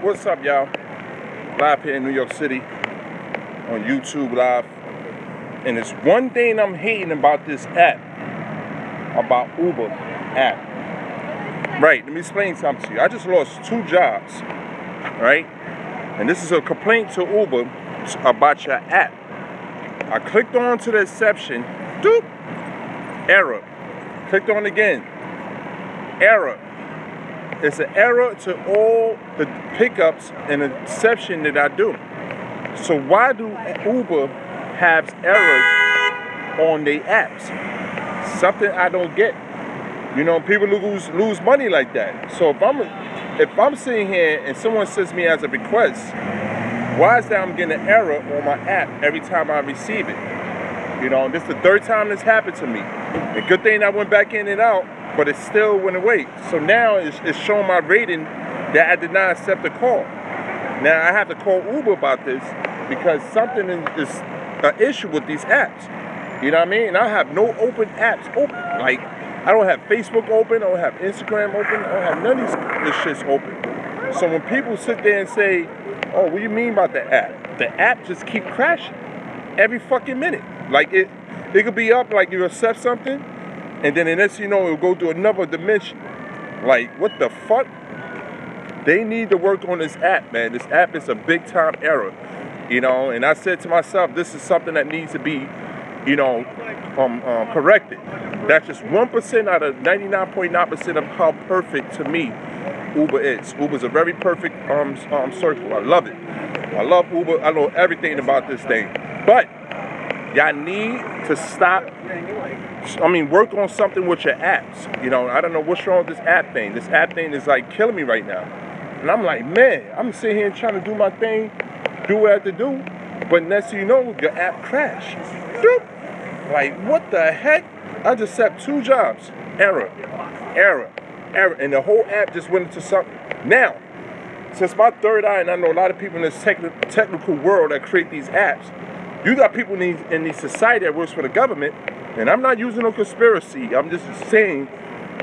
What's up, y'all? Live here in New York City on YouTube Live. And there's one thing I'm hating about this app, about Uber app. Right, let me explain something to you. I just lost 2 jobs, right? And this is a complaint to Uber about your app. I clicked on to the exception, doop, error. Clicked on again, error. It's an error to all the pickups and exception that I do. So why do Uber have errors on their apps? Something I don't get. You know, people lose money like that. So if I'm sitting here and someone sends me as a request, why is that I'm getting an error on my app every time I receive it? You know, this is the 3rd time this happened to me. The good thing I went back in and out, but it still went away. So now it's showing my rating that I did not accept the call. Now I have to call Uber about this because something is an issue with these apps. You know what I mean? And I have no open apps open. Like, I don't have Facebook open, I don't have Instagram open, I don't have none of this shit's open. So when people sit there and say, oh, what do you mean about the app? The app just keep crashing every fucking minute. Like it could be up, like you accept something, and then the next you know, it'll go to another dimension. Like, what the fuck? They need to work on this app, man. This app is a big time error. You know, and I said to myself, this is something that needs to be, you know, corrected. That's just 1% out of 99.9% of how perfect to me Uber is. Uber's a very perfect circle. I love it. I love Uber. I know everything about this thing. But y'all need to stop. Work on something with your apps. You know, I don't know what's wrong with this app thing. This app thing is like killing me right now. And I'm like, man, I'm sitting here trying to do my thing, do what I have to do, but next thing you know, your app crashed. Like, what the heck? I just set 2 jobs. Error. And the whole app just went into something. Now, since my 3rd eye, and I know a lot of people in this technical world that create these apps, you got people in the society that works for the government, and I'm not using no conspiracy. I'm just saying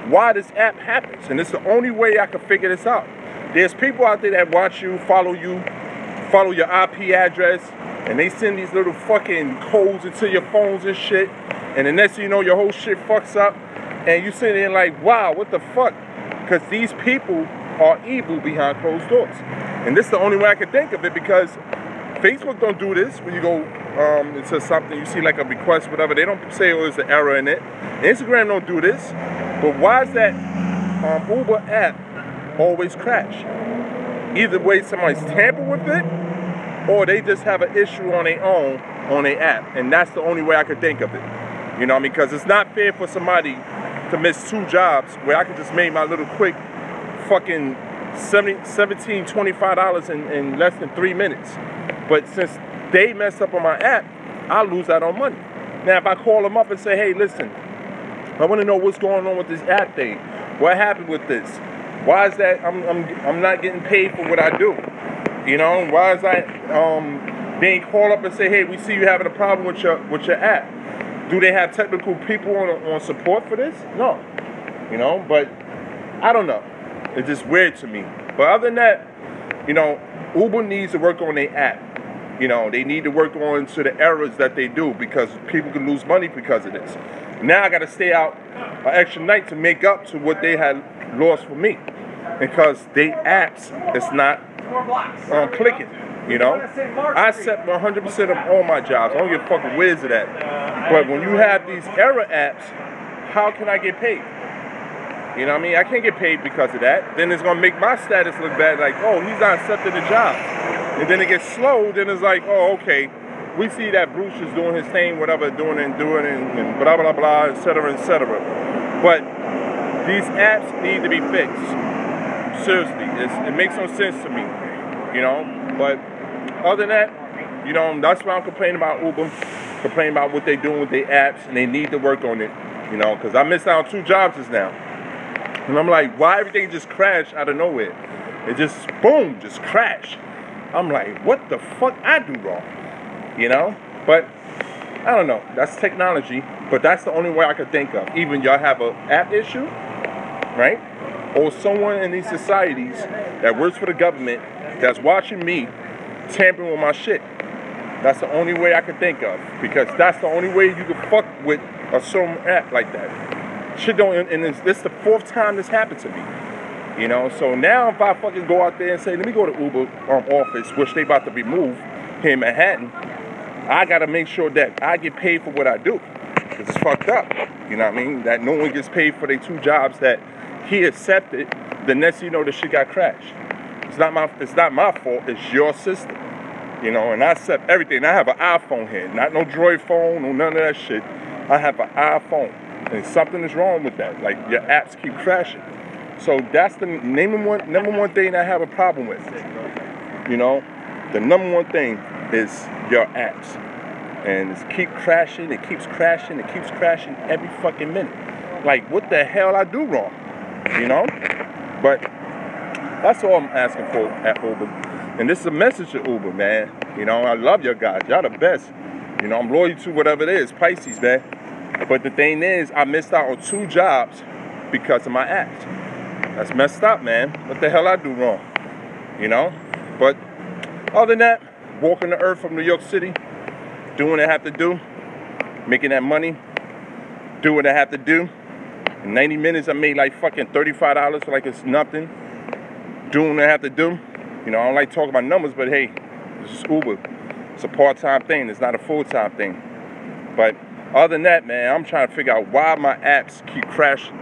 why this app happens. And it's the only way I can figure this out. There's people out there that watch you, follow your IP address, and they send these little fucking codes into your phones and shit. And the next thing you know, your whole shit fucks up. And you sit there like, wow, what the fuck? Because these people are evil behind closed doors. And this is the only way I can think of it, because Facebook don't do this. When you go into something, you see like a request, whatever, they don't say, oh, there's an error in it. Instagram don't do this. But why is that Uber app always crash? Either way, somebody's tampered with it, or they just have an issue on their own on their app. And that's the only way I could think of it. You know what I mean? Because it's not fair for somebody to miss 2 jobs where I could just make my little quick fucking $25 in less than 3 minutes. But since they messed up on my app, I'll lose out on money. Now, if I call them up and say, hey, listen, I want to know what's going on with this app thing. What happened with this? Why is that I'm not getting paid for what I do? You know, why is that being called up and say, hey, we see you having a problem with your app? Do they have technical people on support for this? No. You know, but I don't know. It's just weird to me. But other than that, you know, Uber needs to work on their app. You know, they need to work on to the errors that they do, because people can lose money because of this. Now I got to stay out an extra night to make up to what they had lost for me, because they apps is not clicking. You know, I accept 100% of all my jobs. I don't give a fuck where's it at. But when you have these error apps, how can I get paid? You know what I mean? I can't get paid because of that. Then it's going to make my status look bad, like, oh, he's not accepting the job. And then it gets slow, then it's like, oh, okay, we see that Bruce is doing his thing, whatever, doing and blah, blah, blah, et cetera, et cetera. But these apps need to be fixed. Seriously, it makes no sense to me, you know? But other than that, you know, that's why I'm complaining about Uber, complaining about what they're doing with their apps, and they need to work on it, you know, because I missed out on 2 jobs just now. And I'm like, why everything just crashed out of nowhere? It just, boom, just crashed. I'm like, what the fuck I do wrong? You know? But, I don't know. That's technology. But that's the only way I could think of. Even y'all have an app issue, right? or someone in these societies that works for the government that's watching me tampering with my shit. That's the only way I can think of, because that's the only way you can fuck with a certain app like that. Shit don't, and this the 4th time this happened to me. You know, so now if I fucking go out there and say, let me go to Uber office, which they about to remove here in Manhattan, I gotta make sure that I get paid for what I do. Cause it's fucked up. You know what I mean? That no one gets paid for their 2 jobs that he accepted. The next thing you know, the shit got crashed. It's not my fault. It's your system. You know, and I accept everything. I have an iPhone here, not no Droid phone, no none of that shit. I have an iPhone, and something is wrong with that. Like, your apps keep crashing. So that's the number one thing I have a problem with. You know, the number one thing is your apps, and it keeps crashing. It keeps crashing. It keeps crashing every fucking minute. Like, what the hell I do wrong? You know, but that's all I'm asking for at Uber. And this is a message to Uber, man. You know, I love your guys. Y'all the best. You know, I'm loyal to whatever it is, Pisces, man. But the thing is, I missed out on 2 jobs because of my apps. That's messed up, man. What the hell I do wrong? You know? But other than that, walking the earth from New York City, doing what I have to do, making that money, do what I have to do. In 90 minutes, I made like fucking $35 like it's nothing. Doing what I have to do. You know, I don't like talking about numbers, but hey, this is Uber. It's a part-time thing. It's not a full-time thing. But other than that, man, I'm trying to figure out why my apps keep crashing.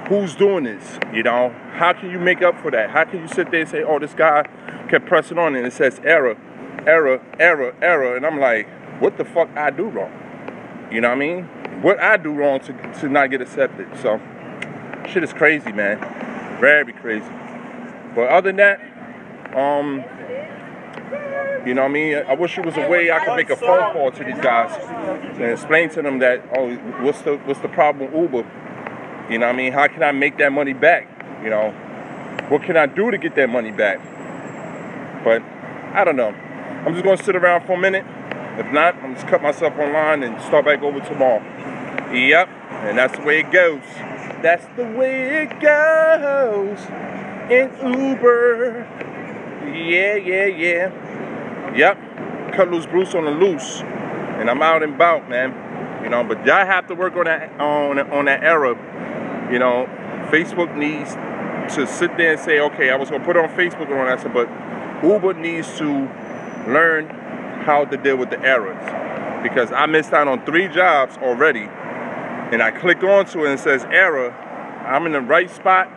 Who's doing this? You know, how can you make up for that? How can you sit there and say, oh, this guy kept pressing on and it says error, error, error, error. And I'm like, what the fuck I do wrong? You know what I mean? What I do wrong to not get accepted. So, shit is crazy, man. Very crazy. But other than that, you know what I mean? I wish there was a way I could make a phone call to these guys and explain to them that, oh, what's the problem with Uber? You know what I mean? How can I make that money back? You know, what can I do to get that money back? But I don't know. I'm just gonna sit around for a minute. If not, I'm just cut myself online and start back over tomorrow. Yep, and that's the way it goes. That's the way it goes in Uber. Yeah, yeah, yeah. Yep, cut loose Bruce on the loose, and I'm out and about, man. You know, but y'all have to work on that error. You know, Facebook needs to sit there and say, okay, I was gonna put it on Facebook and all that stuff, but Uber needs to learn how to deal with the errors, because I missed out on 3 jobs already, and I click onto it and it says error. I'm in the right spot,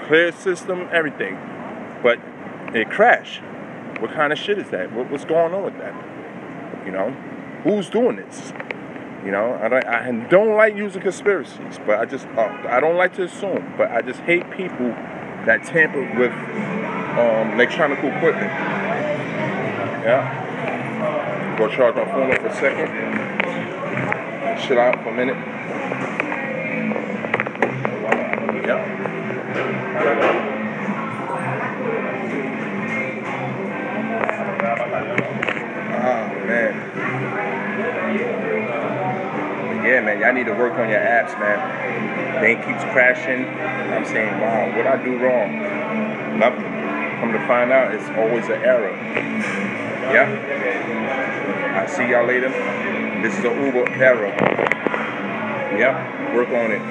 clear system, everything, but it crashed. What kind of shit is that? What's going on with that? You know, who's doing this? You know, I don't like using conspiracies, but I don't like to assume, but I just hate people that tamper with electronic equipment. Yeah. Go charge my phone up for a second. Chill out for a minute. Yeah. Oh, man. Yeah, man, y'all need to work on your apps, man. Thing keeps crashing. I'm saying, wow, what I do wrong? Nothing. Come to find out, it's always an error. Yeah? I'll see y'all later. This is an Uber error. Yeah? Work on it.